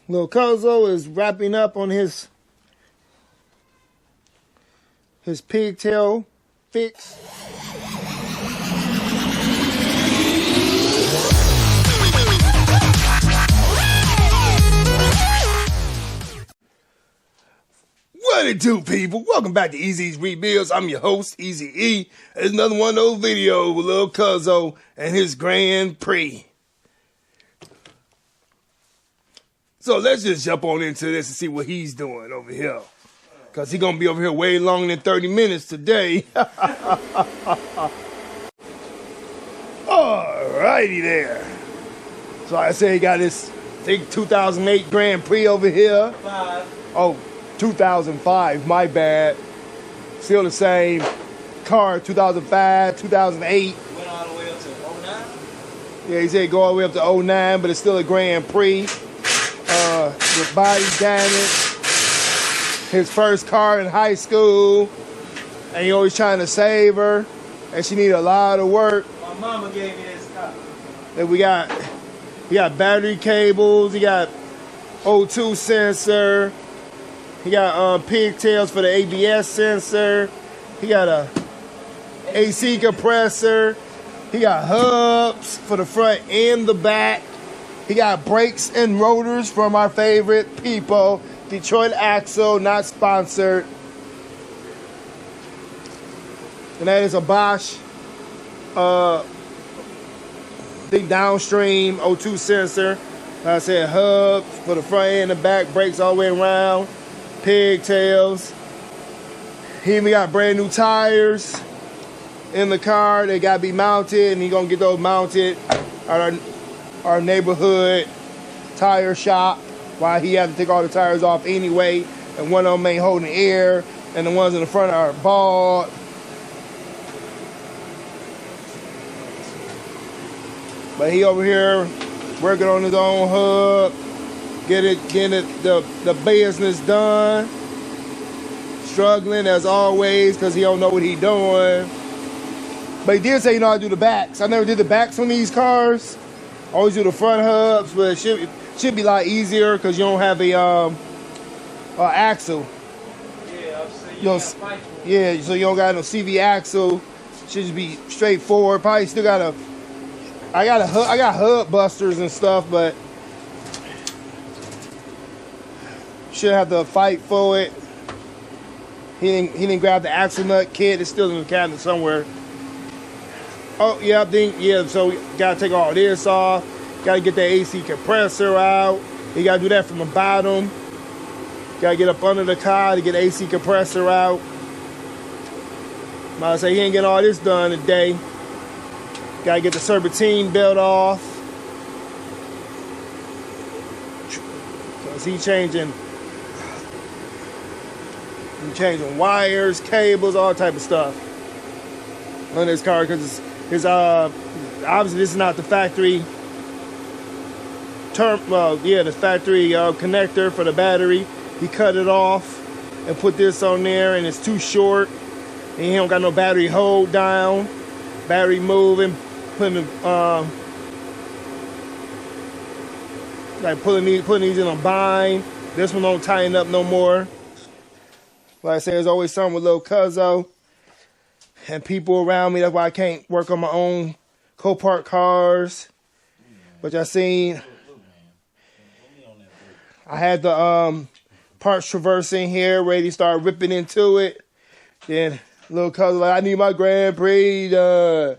Lil Cuzzo is wrapping up on his pigtail fix. What it do, people? Welcome back to Easy's Rebuilds. I'm your host, Easy E. There's another one of those videos with Lil Cuzzo and his Grand Prix. So let's just jump on into this and see what he's doing over here. Because he's going to be over here way longer than 30 minutes today. Alrighty there. So like I said, he got this, I think, 2008 Grand Prix over here. 2005, my bad. Still the same car, 2005, 2008. Went all the way up to 09? Yeah, he said go all the way up to 09, but it's still a Grand Prix. With body damage. His first car in high school. And he always trying to save her. And she need a lot of work. My mama gave me this car. And he got battery cables. He got O2 sensor. He got pigtails for the ABS sensor. He got a AC compressor. He got hubs for the front and the back. He got brakes and rotors from our favorite people, Detroit Axle, not sponsored. And that is a Bosch, big downstream O2 sensor. Like I said, hubs for the front and the back, brakes all the way around. Pigtails. He even got brand new tires in the car. They gotta be mounted, and he gonna get those mounted at our neighborhood tire shop. While he had to take all the tires off anyway, and one of them ain't holding air, and the ones in the front are bald. But he over here working on his own hub. Getting the business done. Struggling as always because he don't know what he doing. But he did say he know how to do the backs. I never did the backs on these cars. Always do the front hubs, but it should be a lot easier because you don't have a axle. Yeah, I've seen you fight for it. Yeah, so you don't got no CV axle. Should just be straightforward. Probably still got I got hub busters and stuff, but should have to fight for it. He didn't grab the axle nut kit. It's still in the cabinet somewhere. Oh yeah, so we gotta take all this off. Gotta get the AC compressor out. You gotta do that from the bottom. Gotta get up under the car to get the AC compressor out. I say he ain't getting all this done today. Gotta get the serpentine belt off. Cause he's changing wires, cables, all type of stuff on this car because it's obviously this is not the factory the factory connector for the battery. He cut it off and put this on there, and it's too short, and he don't got no battery hold down, battery moving, putting these in a bind. This one don't tighten up no more. Like I said, there's always something with Lil Cuzzo and people around me. That's why I can't work on my own Copart cars. But I seen, I had the parts traversing here, ready to start ripping into it. Then Lil Cuzzo like, I need my Grand Prix done.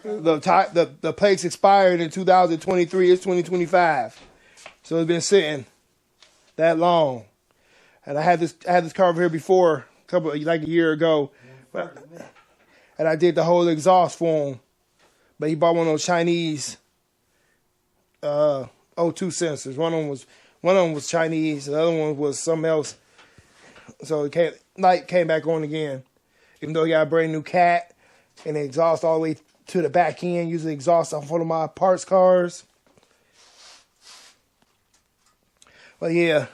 The plates expired in 2023. It's 2025, so it's been sitting that long. And I had this car over here before, a year ago, and I did the whole exhaust for him. But he bought one of those Chinese O2 sensors. One of them was Chinese. The other one was something else. So light came back on again, even though he got a brand new cat and the exhaust all the way to the back end. Using the exhaust on one of my parts cars. But yeah.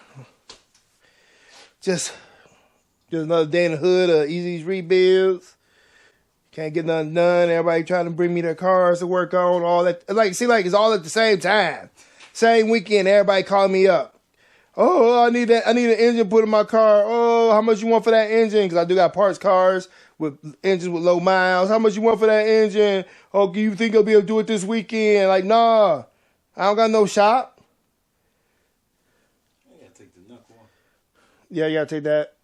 Just another day in the hood of Easy's Rebuilds. Can't get nothing done. Everybody trying to bring me their cars to work on. All that. Seems like it's all at the same time. Same weekend, everybody called me up. Oh, I need an engine put in my car. Oh, how much you want for that engine? Because I do got parts cars with engines with low miles. How much you want for that engine? Oh, do you think you'll be able to do it this weekend? Like, nah, I don't got no shop. I gotta take the knuckle off. Yeah, you gotta take that.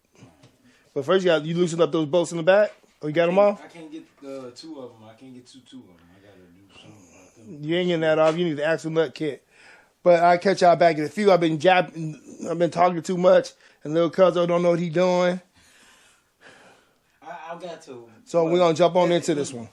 But first, you loosen up those bolts in the back. Oh, you got them off? I can't get 2 of them. I can't get two of them. I gotta do something. You ain't getting that off. You need the axle nut kit. But I'll catch y'all back in a few. I've been talking too much, and little Cuzzo don't know what he doing. I got to. So we're gonna jump on into this one.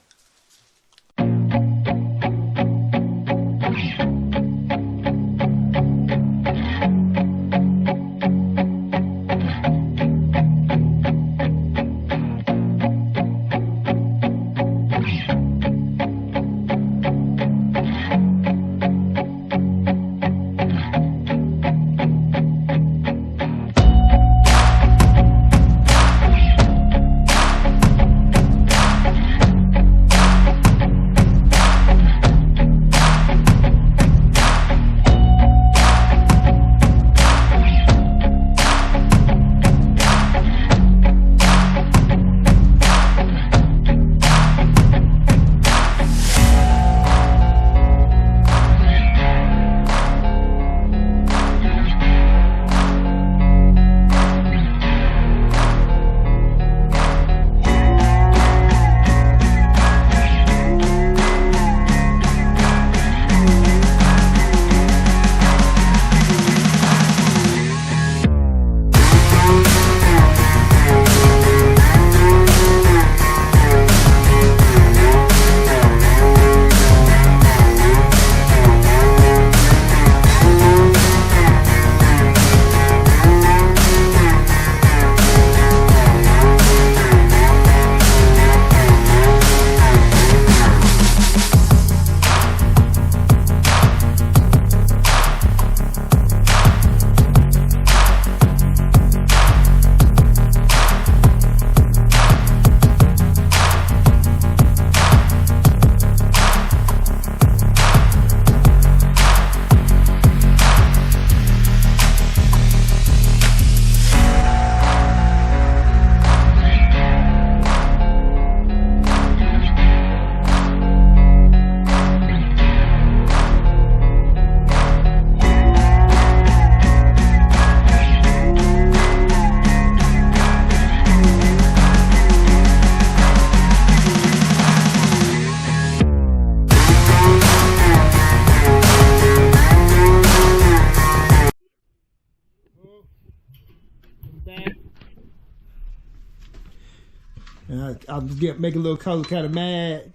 And I was making little Cuzzo kind of mad.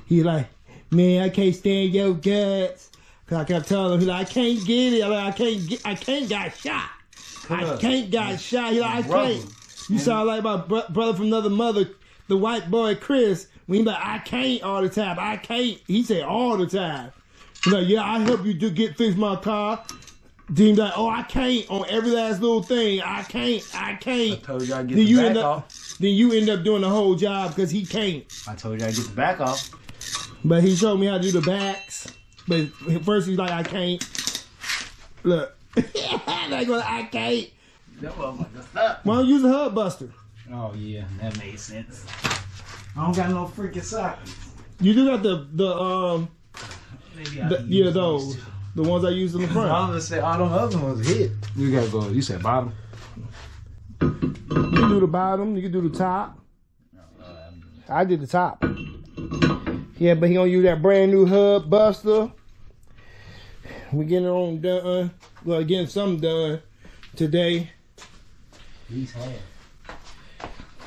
He like, man, I can't stand your guts. Cause I kept telling him, he like, I can't get it. I'm like, I can't got shot. I can't got shot. He like, I can't. You sound like my brother from another mother, the white boy Chris. When he like, I can't all the time. I can't. He said all the time. He like, yeah, I help you get fix my car. Then he like, oh, I can't on every last little thing. I can't. I told you I'd get Then the back off. Then you end up doing the whole job because he can't. I told you I'd get the back off. But he showed me how to do the backs. But first he's like, I can't. Look. I can't. Why don't you use a hub buster? Oh yeah, that made sense. I don't got no freaking sockets. You do got the yeah, those. The ones I used in the front. I'm gonna say all them other ones hit. You gotta go, you said bottom? You can do the bottom, you can do the top. I did the top. Yeah, but he gonna use that brand new hub buster. We getting it on done. Well, getting something done today. At least half.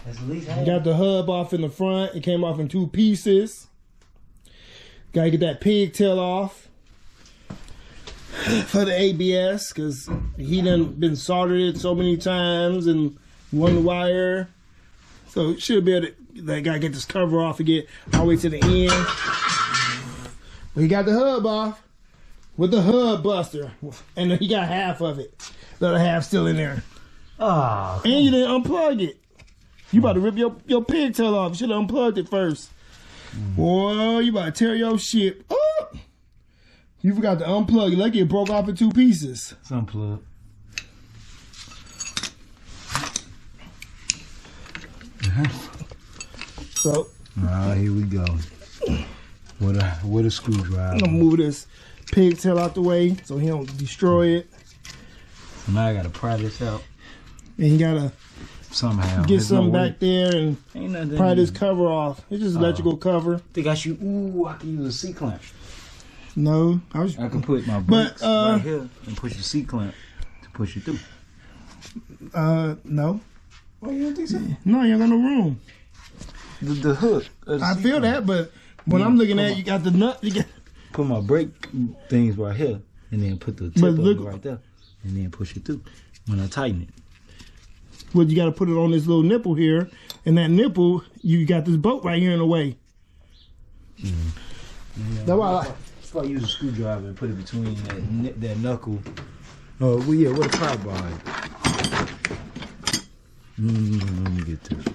That's at least half. Got the hub off in the front. It came off in 2 pieces. Gotta get that pigtail off for the ABS because he done been soldered it so many times and one wire. So should be able to. They gotta get this cover off and get all the way to the end. But he got the hub off with the hub buster, and he got half of it. The other half still in there. Oh, and you didn't unplug it. You about to rip your pigtail off. You should have unplugged it first. Boy, you about to tear your shit up. You forgot to unplug. Like it broke off in 2 pieces. It's unplugged. So. Here we go. What a screwdriver. I'm gonna move this pigtail out the way so he don't destroy it. So now I gotta pry this out. And you gotta somehow get something back there and pry this cover off. It's just electrical cover. Think I should? Ooh, I can use a C-clamp. No, I can put my brakes right here and push the C-clamp to push it through. No. Oh, you don't think so? No, you ain't got no room. The hook. I feel that, but when I'm looking at it, you got the nut. You got put my brake things right here, and then put the tip of it right there, and then push it through when I tighten it. Well, you got to put it on this little nipple here, and that nipple, you got this bolt right here in the way. Yeah, that's why I use a screwdriver and put it between that knuckle. Oh, well, yeah, what a pry bar. Let me get to it.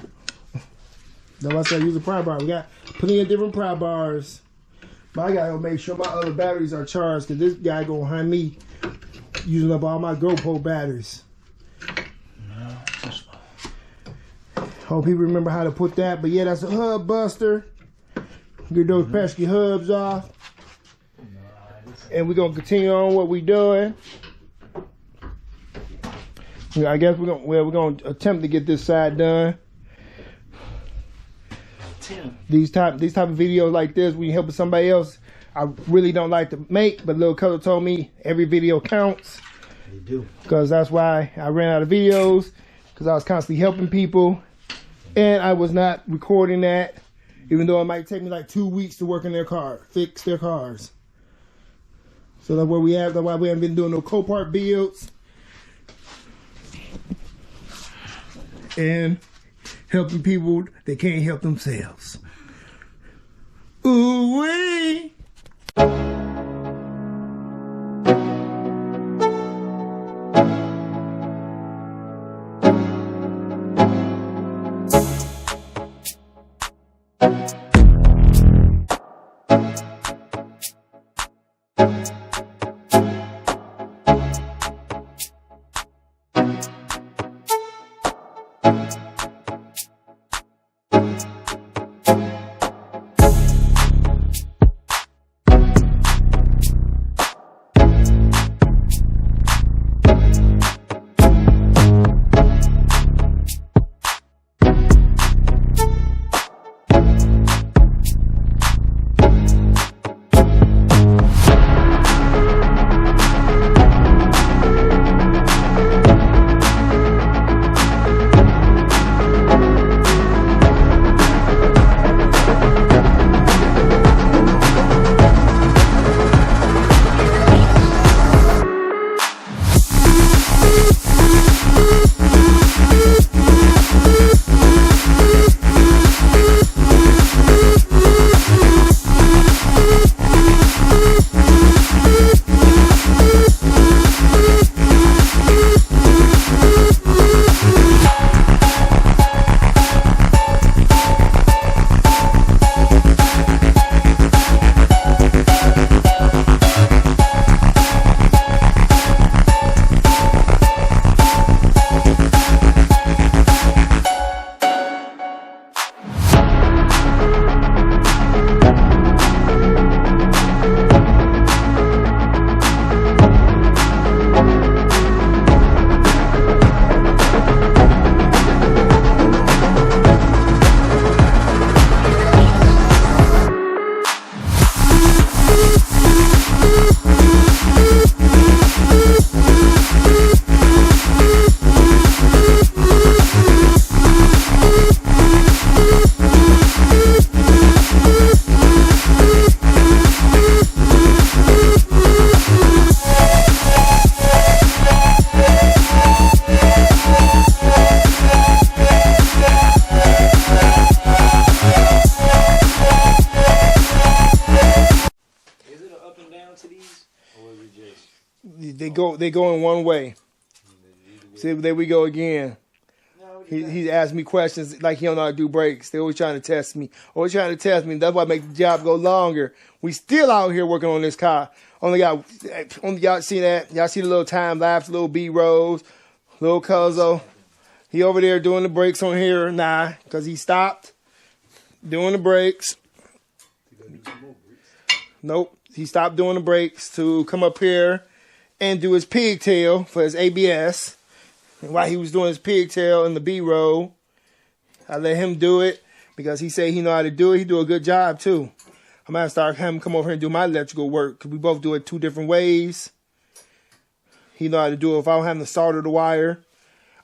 That's why I said use a pry bar. We got plenty of different pry bars. But I gotta make sure my other batteries are charged because this guy going behind me using up all my GoPro batteries. Hope people remember how to put that. But yeah, that's a hub buster. Get those pesky hubs off. And we're gonna continue on what we're doing. I guess we're gonna attempt to get this side done. These type of videos like this, when you helping somebody else, I really don't like to make. But Lil Cuzzo told me every video counts. They do. Because that's why I ran out of videos. Because I was constantly helping people, and I was not recording that, even though it might take me like 2 weeks to work in their car, fix their cars. So that's where we have. That's why we haven't been doing no Copart builds and helping people that can't help themselves. Ooh wee. They go in one way. See, there we go again. No, He asked me questions like he don't know how to do brakes. They always trying to test me. Always trying to test me. That's why I make the job go longer. We still out here working on this car. Only y'all see that? Y'all see the little time lapse, little B rolls, little Cuzzo. He over there doing the brakes on here. Nah, because he stopped doing the brakes. Nope. He stopped doing the brakes to come up here and do his pigtail for his ABS. And while he was doing his pigtail in the B-roll, I let him do it because he said he know how to do it. He do a good job too. I'm going to start having him come over here and do my electrical work because we both do it 2 different ways. He know how to do it if I don't have to solder the wire.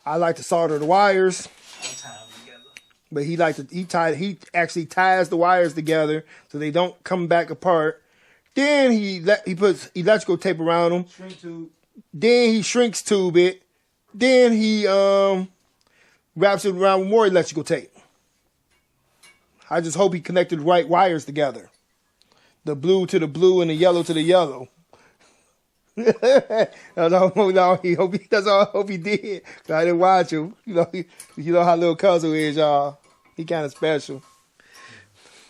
I like to solder the wires. But he actually ties the wires together so they don't come back apart. Then he puts electrical tape around them. Shrink tube. Then he shrinks tube it. Then he wraps it around with more electrical tape. I just hope he connected the right wires together. The blue to the blue and the yellow to the yellow. That's all I hope he did. I didn't watch him. You know how little Cuzzo is, y'all. He kind of special.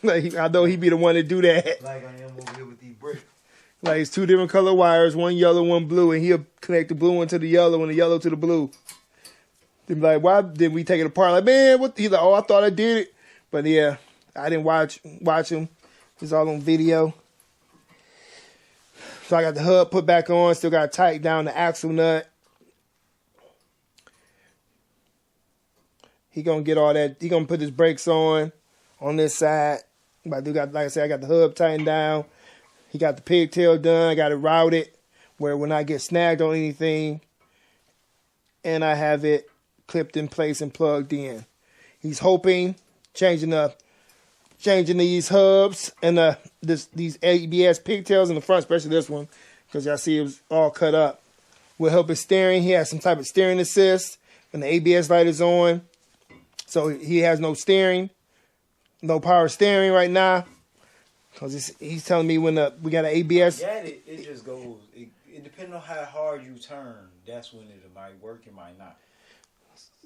I know he be the one to do that. Like I am over here with these bricks. Like it's 2 different color wires, one yellow, one blue, and he'll connect the blue one to the yellow and the yellow to the blue. Then be like, why didn't we take it apart? Like, man, what? He's like, oh, I thought I did it. But yeah, I didn't watch him. It's all on video. So I got the hub put back on, still got to tighten down the axle nut. He gonna get all that. He gonna put his brakes on this side. But like I said, I got the hub tightened down. He got the pigtail done. I got it routed where when I get snagged on anything, and I have it clipped in place and plugged in. He's hoping changing these hubs and these ABS pigtails in the front, especially this one, because y'all see it was all cut up, will help his steering. He has some type of steering assist, and the ABS light is on, so he has no steering, no power steering right now. Because he's telling me when we got an ABS. Yeah, it just goes. It depends on how hard you turn. That's when it might work. It might not.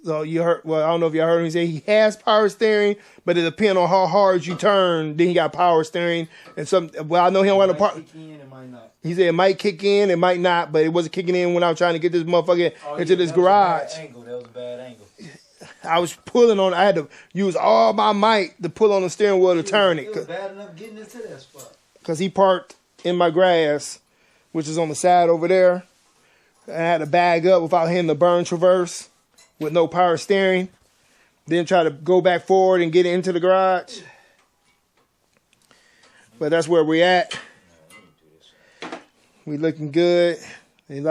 So you heard? Well, I don't know if y'all heard him say he has power steering, but it depends on how hard you turn. Then he got power steering and some. Well, I know he don't want to part. It might not. He said it might kick in, it might not, but it wasn't kicking in when I was trying to get this motherfucker into this garage. That was a bad angle. I was pulling on. I had to use all my might to pull on the steering wheel to turn it. It was bad enough getting into that spot. Because he parked in my grass, which is on the side over there. And I had to bag up without hitting the burn traverse with no power steering. Then try to go back forward and get into the garage. But that's where we at. We looking good. And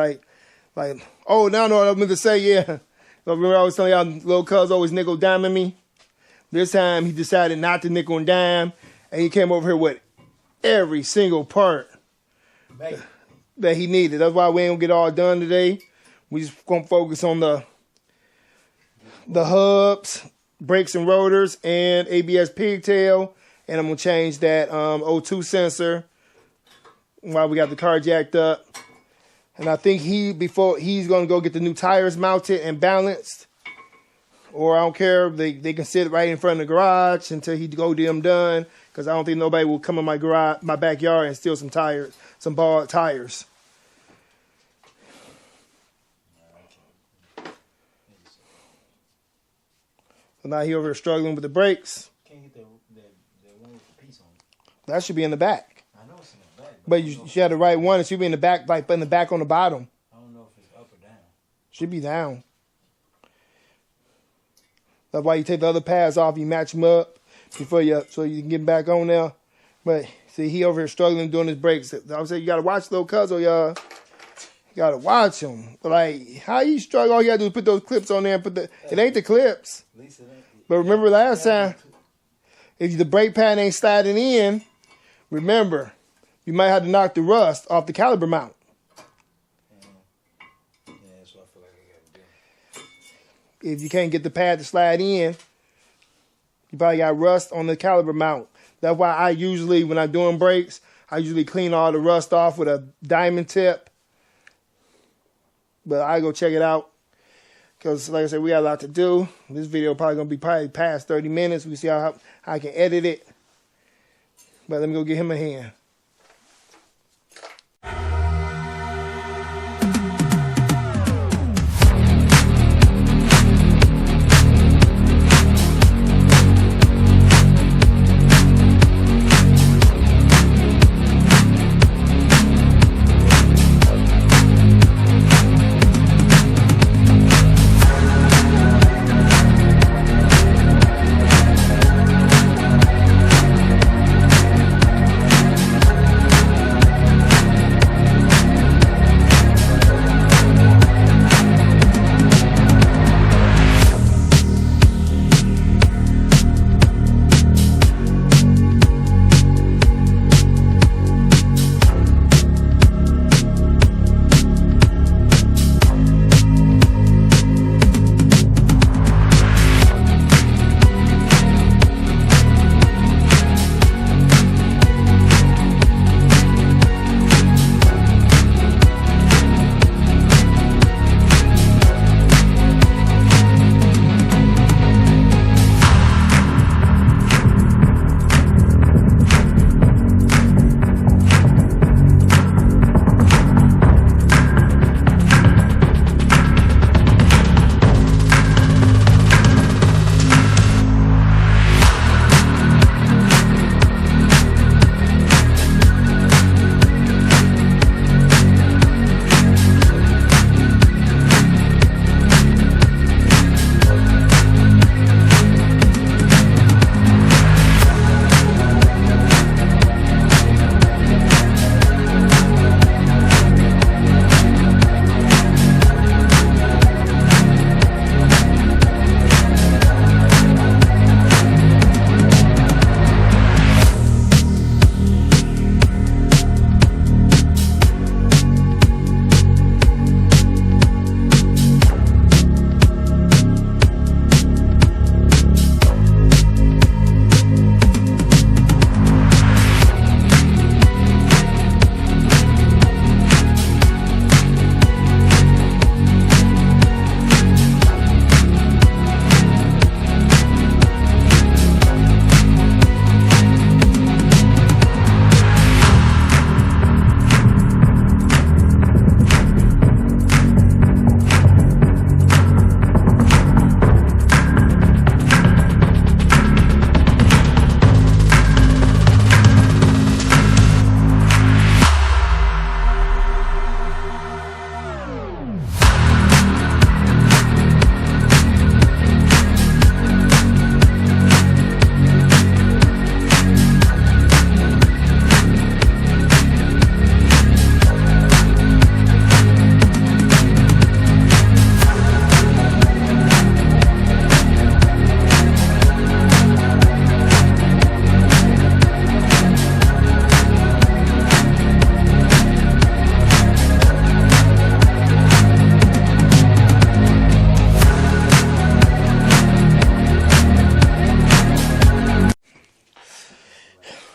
oh, now I know what I meant to say, yeah. Remember I was telling y'all little cuz always nickel diming me? This time he decided not to nickel and dime, and he came over here with every single part that he needed. That's why we ain't gonna get all done today. We just gonna focus on the hubs, brakes and rotors, and ABS pigtail, and I'm gonna change that O2 sensor while we got the car jacked up. And I think he's going to go get the new tires mounted and balanced. Or I don't care. They can sit right in front of the garage until he go get them done. Because I don't think nobody will come in my backyard and steal some tires, some bald tires. So now he over here struggling with the brakes. Can't get that one with the piece on it. That should be in the back. I know it's in the back. But you should have the right one. It should be in the back, like in the back on the bottom. I don't know if it's up or down. Should be down. That's why you take the other pads off. You match them up so you can get back on there. But see, he over here struggling doing his brakes. I would say you gotta watch little Cuzzo, y'all. You gotta watch him. Like how you struggle? All you gotta do is put those clips on there and it ain't the clips. But remember last time, if the brake pad ain't sliding in, remember, you might have to knock the rust off the caliper mount. Yeah, that's what I feel like I gotta do. If you can't get the pad to slide in, you probably got rust on the caliper mount. That's why I usually, when I'm doing brakes, I usually clean all the rust off with a diamond tip. But I go check it out. Because, like I said, we got a lot to do. This video probably going to be past 30 minutes. We see how I can edit it. But let me go get him a hand.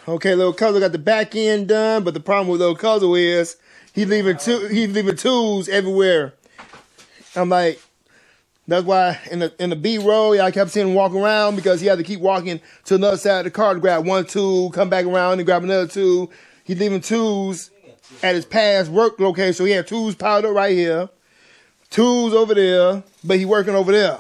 Okay, little Cuzzo got the back end done, but the problem with little Cuzzo is he's leaving tools everywhere. I'm like, that's why in the B roll, I kept seeing him walk around because he had to keep walking to another side of the car to grab one tool, come back around and grab another tool. He's leaving tools at his past work location, so he had tools piled up right here, tools over there, but he working over there.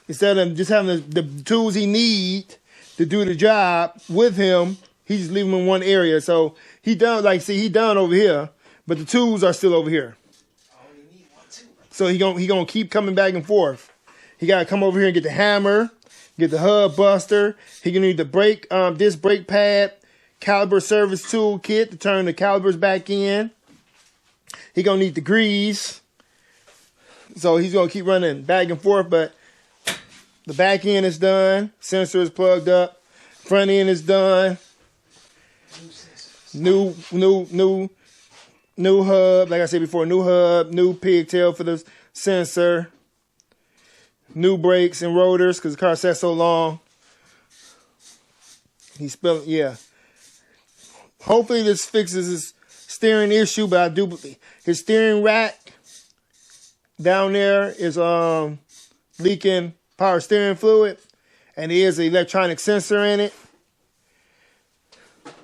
Instead of just having the tools he need to do the job with him, he just leave them in one area. So he done, like, see, he done over here, but the tools are still over here. So he gonna keep coming back and forth. He gotta come over here and get the hammer, get the hub buster. He gonna need the brake, this brake pad, caliber service tool kit to turn the calibers back in. He gonna need the grease. So he's gonna keep running back and forth, but the back end is done. Sensor is plugged up. Front end is done. New hub. Like I said before, new hub, new pigtail for the sensor. New brakes and rotors because the car sat so long. He's spilling, yeah. Hopefully this fixes his steering issue, but I do believe his steering rack down there is leaking power steering fluid, and there is an electronic sensor in it.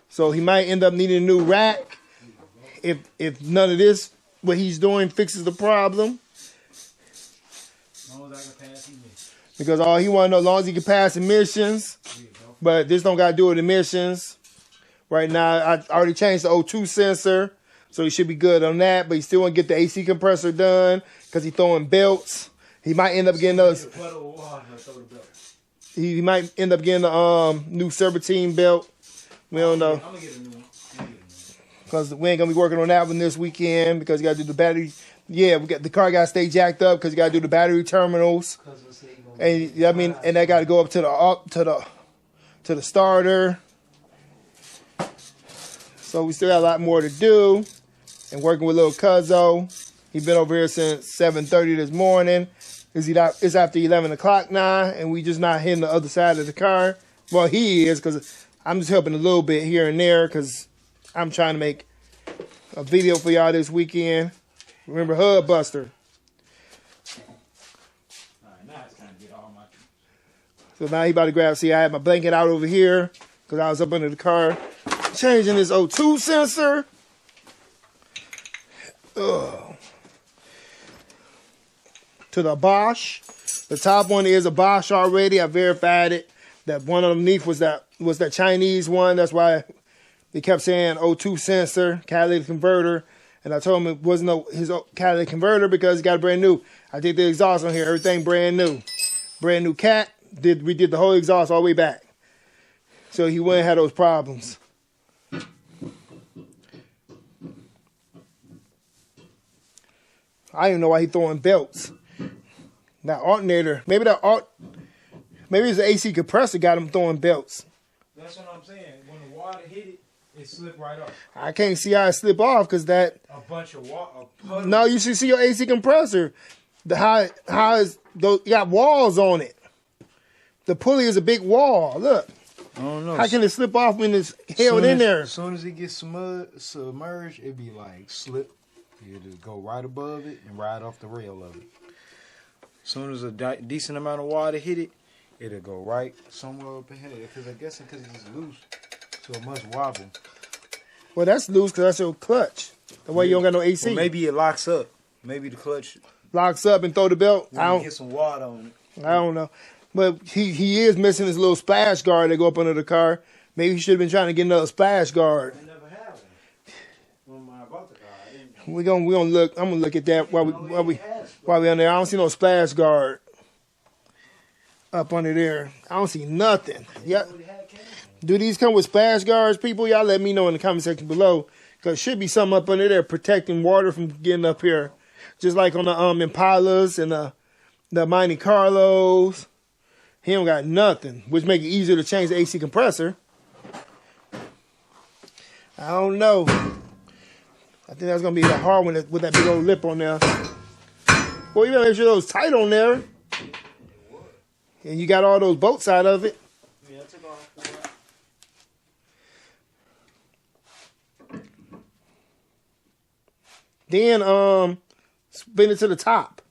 So he might end up needing a new rack if none of this, what he's doing, fixes the problem. Because all he want to know, as long as he can pass emissions, but this don't got to do with emissions. Right now, I already changed the O2 sensor, so he should be good on that. But he still want to get the AC compressor done because he's throwing belts. He might end up getting those. He might end up getting a new serpentine belt. We don't know. I'm gonna get a new one. Because we ain't gonna be working on that one this weekend because you gotta do the battery. Yeah, the car gotta stay jacked up because you gotta do the battery terminals. And I mean, and that gotta go up to the starter. So we still got a lot more to do. And working with little Cuzzo. He's been over here since 7:30 this morning. It's after 11 o'clock now, and we just not hitting the other side of the car. Well, he is, because I'm just helping a little bit here and there, because I'm trying to make a video for y'all this weekend. Remember Hub Buster. So now he about to grab, see, I had my blanket out over here, because I was up under the car, changing this O2 sensor. To the Bosch. The top one is a Bosch already. I verified it. That one underneath was that Chinese one. That's why they kept saying O2 sensor, catalytic converter. And I told him it wasn't his catalytic converter because he got a brand new. I did the exhaust on here. Everything brand new. Brand new cat. We did the whole exhaust all the way back. So he wouldn't have those problems. I don't even know why he's throwing belts. That alternator, maybe it's the AC compressor got him throwing belts. That's what I'm saying. When the water hit it, it slipped right off. I can't see how it slip off because that. A bunch of water. No, you should see your AC compressor. How is those? You got walls on it. The pulley is a big wall. Look. I don't know. How can it slip off when it's held in there? As soon as it gets submerged, it be like slip. You just go right above it and ride off the rail of it. As soon as a decent amount of water hit it, it'll go right somewhere up ahead. Because I guess because it's loose, so it must wobble. Well, that's loose because that's your clutch. The way you don't got no AC. Well, maybe it locks up. Maybe the clutch locks up and throw the belt. I don't get some water on it. I don't know, but he is missing his little splash guard that go up under the car. Maybe he should have been trying to get another splash guard. I never have one. When I bought the car, I didn't. We gonna look. I'm gonna look at that while we on there. I don't see no splash guard up under there. I don't see nothing. Yeah. Do these come with splash guards, people? Y'all let me know in the comment section below, because should be something up under there protecting water from getting up here, just like on the Impalas and the Monte Carlos. He don't got nothing, which make it easier to change the AC compressor. I don't know. I think that's gonna be a hard one with that big old lip on there. Well, you better make sure those tight on there. And you got all those bolts out of it. Yeah, I took off. Then spin it to the top.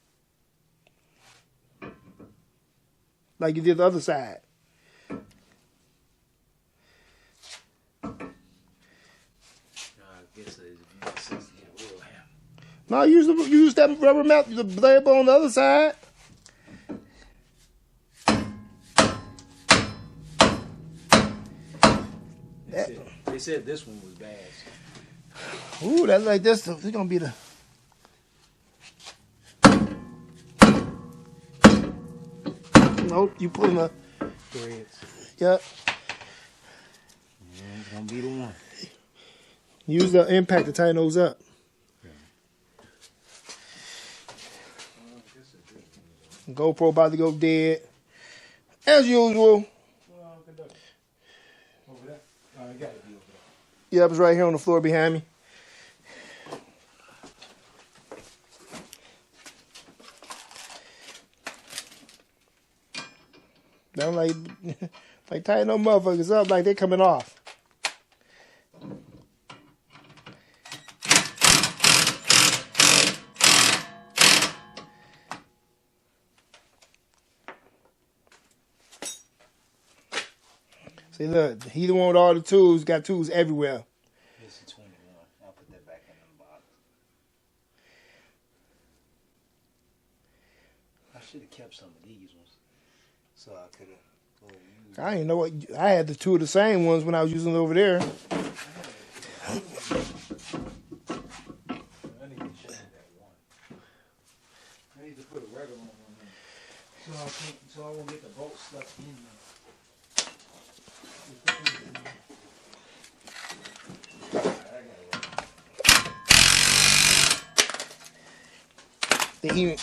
Like you did the other side. No, use that rubber mat, the blade on the other side. They said this one was bad. Ooh, that's like this. This is gonna be the. Nope, you pulling the threads. Yep. Yeah, it's gonna be the one. Use the impact to tighten those up. GoPro about to go dead. As usual. Yep, it's right here on the floor behind me. I'm like tighten those motherfuckers up like they're coming off. See, look, he the one with all the tools. Got tools everywhere. This is 21. I'll put that back in the box. I should have kept some of these ones, so I could have. I didn't know what I had. The two of the same ones when I was using it over there. I need to change that one. I need to put a regular one on there, so I won't get the bolt stuck in there. The even.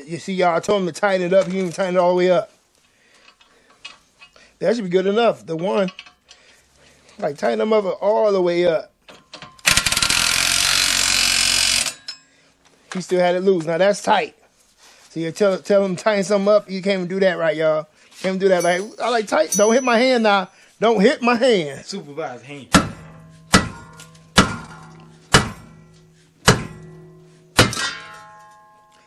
You see, y'all, I told him to tighten it up. He didn't even tighten it all the way up. That should be good enough. The one. Like, tighten them up all the way up. He still had it loose. Now, that's tight. So you tell him to tighten something up. You can't even do that right, y'all. Can't even do that. Like, I like tight. Don't hit my hand now. Don't hit my hand. Supervise hand.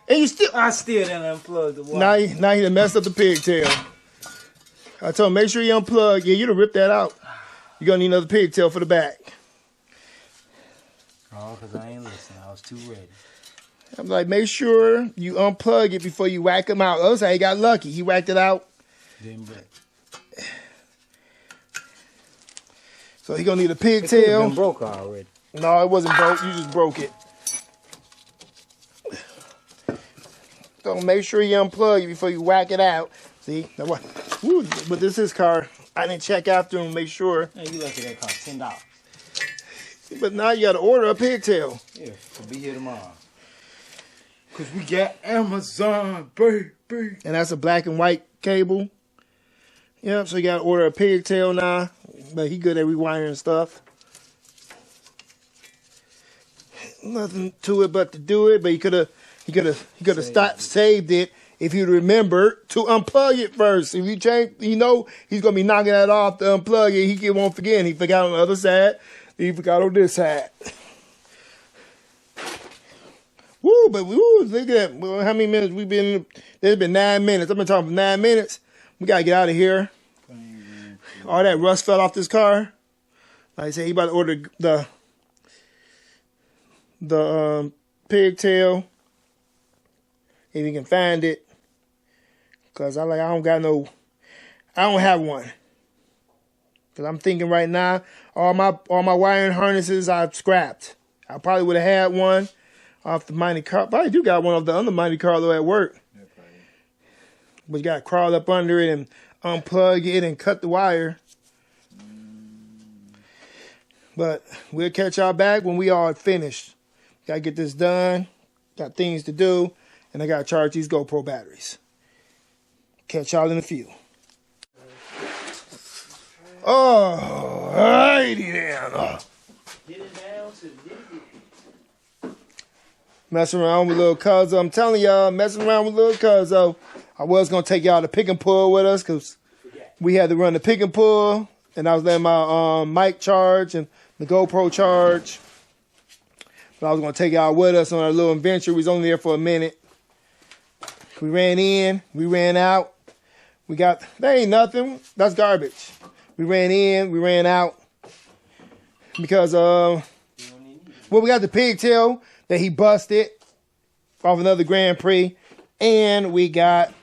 And you still... I still didn't unplug the wire. Now he done messed up the pigtail. I told him, make sure you unplug. Yeah, you done ripped that out. You're going to need another pigtail for the back. Oh, because I ain't listening. I was too ready. I'm like, make sure you unplug it before you whack him out. Oh, so he got lucky. He whacked it out. Didn't break. So he going to need a It could have pigtail. been broke already. No, it wasn't broke. You just broke it. So make sure you unplug it before you whack it out. See? Now what? Woo, but this is car. I didn't check after him, make sure. Hey, you lucky that cost $10. But now you got to order a pigtail. Yeah, we'll be here tomorrow. Because we got Amazon, baby. And that's a black and white cable. Yep, so you got to order a pigtail now. But he good at rewiring stuff. Nothing to it but to do it. But he could have saved it if he'd remembered to unplug it first. If you change, he's gonna be knocking that off to unplug it. He won't forget. He forgot on the other side. He forgot on this side. Woo! But woo! Look at that. Well, how many minutes we've been? There's been 9 minutes. I've been talking for 9 minutes. We gotta get out of here. All that rust fell off this car. Like I said, he about to order the pigtail if he can find it. Cause I don't have one. Cause I'm thinking right now, all my wiring harnesses I've scrapped. I probably would have had one off the Monte Carlo. Probably do got one off the other Monte Carlo at work. Yeah, but you gotta crawl up under it and unplug it and cut the wire. But we'll catch y'all back when we all finished. Gotta get this done. Got things to do. And I gotta charge these GoPro batteries. Catch y'all in a few. Oh, righty then. Get it down to the Messing around with little Cuzzo. I'm telling y'all, messing around with little Cuzzo. I was gonna take y'all to pick and pull with us because we had to run the pick and pull. And I was letting my mic charge and the GoPro charge. But I was gonna take y'all with us on our little adventure. We was only there for a minute. We ran in, we ran out. That ain't nothing. That's garbage. We ran in, we ran out. Because, we got the pigtail that he busted off another Grand Prix. And we got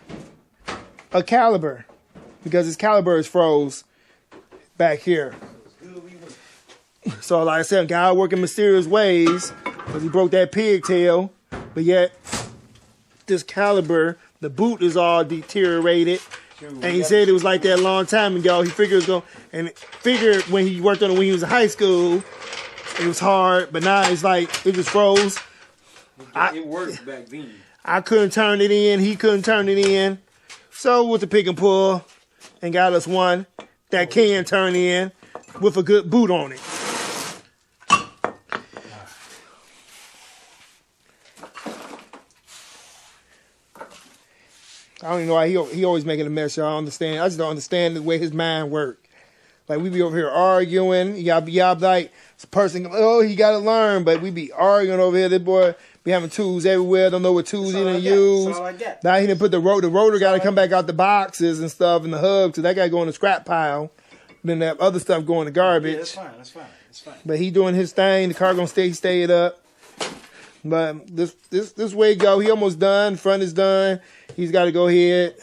a caliber. Because his caliber is froze back here. So, like I said, God working mysterious ways. Because he broke that pigtail. But yet, this caliber, the boot is all deteriorated. And he said it was like that a long time ago. He figured when he worked on it when he was in high school, it was hard. But now it's like, it just froze. It worked back then. I couldn't turn it in. He couldn't turn it in. So with the pick and pull, and got us one that can turn in with a good boot on it. I don't even know why he always making a mess. Y'all understand? I just don't understand the way his mind works. Like we be over here arguing. Y'all like it's a person. Oh, he got to learn, but we be arguing over here. This boy be having tools everywhere. Don't know what tools he didn't use. Now he didn't put the rotor. The rotor got to come back out the boxes and stuff and the hubs. So that got to go in the scrap pile. Then that other stuff go in the garbage. Yeah, that's fine. But he doing his thing. The car gonna stay it up. But this way it go. He almost done. Front is done. He's got to go ahead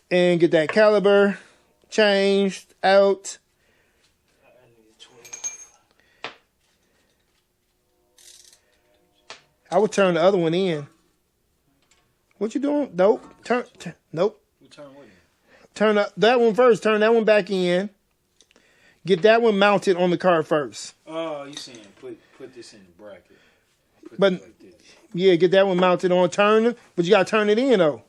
and get that caliber changed out. I would turn the other one in. What you doing? Nope. Nope. Turn that one first. Turn that one back in. Get that one mounted on the car first. Oh, you saying put this in the bracket. But like this. Yeah, get that one mounted on. Turn, but you gotta turn it in though.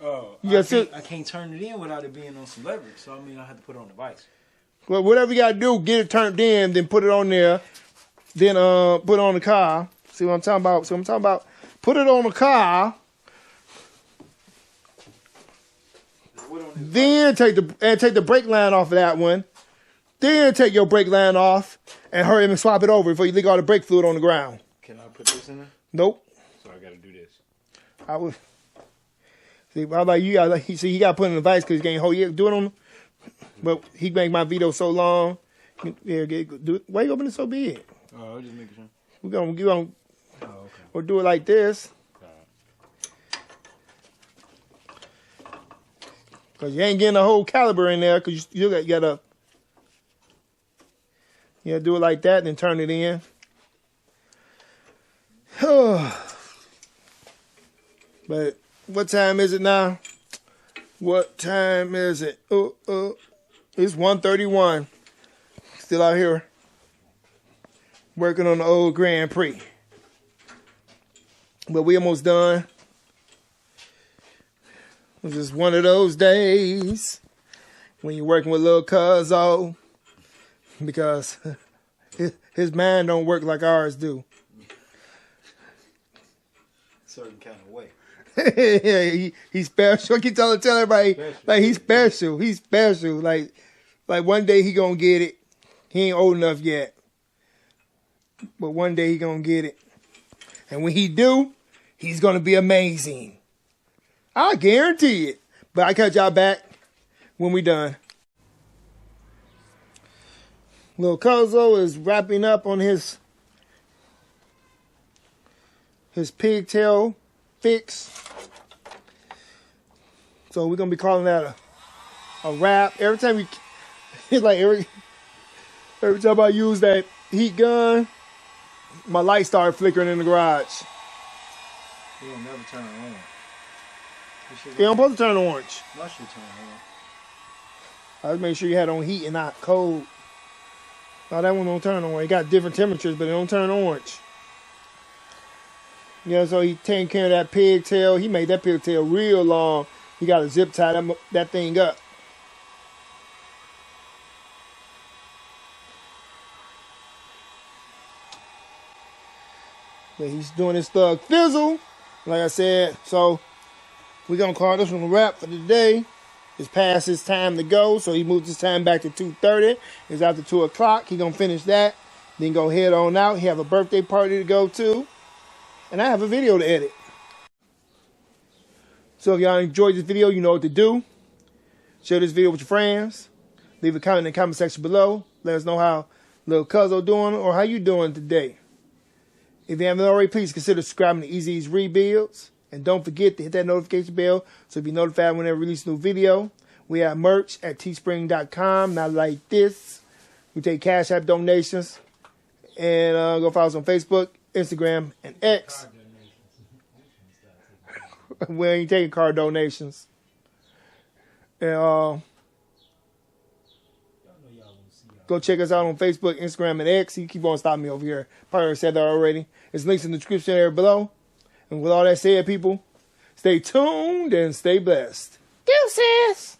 Oh, I can't turn it in without it being on some leverage. So I mean, I have to put it on the vice. Well, whatever you gotta do, get it turned in, then put it on there, then put it on the car. See what I'm talking about? Put it on the car. Then take the brake line off of that one. Then take your brake line off and hurry up and swap it over before you leak all the brake fluid on the ground. Can I put this in there? Nope. So I got to do this. I would. See, how about you? He got to put in the vice because he can't hold you. Do it on. But he make my video so long. Yeah, do it. Why you open it so big? Oh, I just making sure. We're gonna. Oh, okay. Or do it like this. Because you ain't getting the whole caliber in there because you gotta do it like that and then turn it in. But what time is it now? What time is it? It's 1:31. Still out here working on the old Grand Prix. But we almost done. It's just one of those days when you're working with little Cuzzo because his mind don't work like ours do. Certain kind of way. Yeah, he's special. I keep telling everybody like he's special. He's special. Like one day he gonna get it. He ain't old enough yet, but one day he gonna get it. And when he do, he's gonna be amazing. I guarantee it. But I catch y'all back when we done. Lil Cuzzo is wrapping up on his pigtail fix. So we're gonna be calling that a wrap. Every time it's like every time I use that heat gun, my light started flickering in the garage. It'll never turn on. Yeah, I'm supposed to turn orange. Why should turn on? I just make sure you had on heat and not cold. No, that one don't turn orange. It got different temperatures, but it don't turn orange. Yeah, so he taking care of that pigtail. He made that pigtail real long. He got to zip tie that thing up. But he's doing his thug fizzle, like I said. So we're going to call this one a wrap for today. It's past his time to go, so he moved his time back to 2:30. It's after 2 o'clock. He's going to finish that, then go head on out. He have a birthday party to go to, and I have a video to edit. So if y'all enjoyed this video, you know what to do. Share this video with your friends. Leave a comment in the comment section below. Let us know how Lil Cuzzo doing or how you doing today. If you haven't already, please consider subscribing to Easy's Rebuilds. And don't forget to hit that notification bell so you'll be notified whenever we release a new video. We have merch at teespring.com. Not like this. We take Cash App donations. And go follow us on Facebook, Instagram, and X. We ain't taking card donations. And go check us out on Facebook, Instagram, and X. You keep on stopping me over here. Probably said that already. There's links in the description area below. And with all that said, people, stay tuned and stay blessed. Deuces!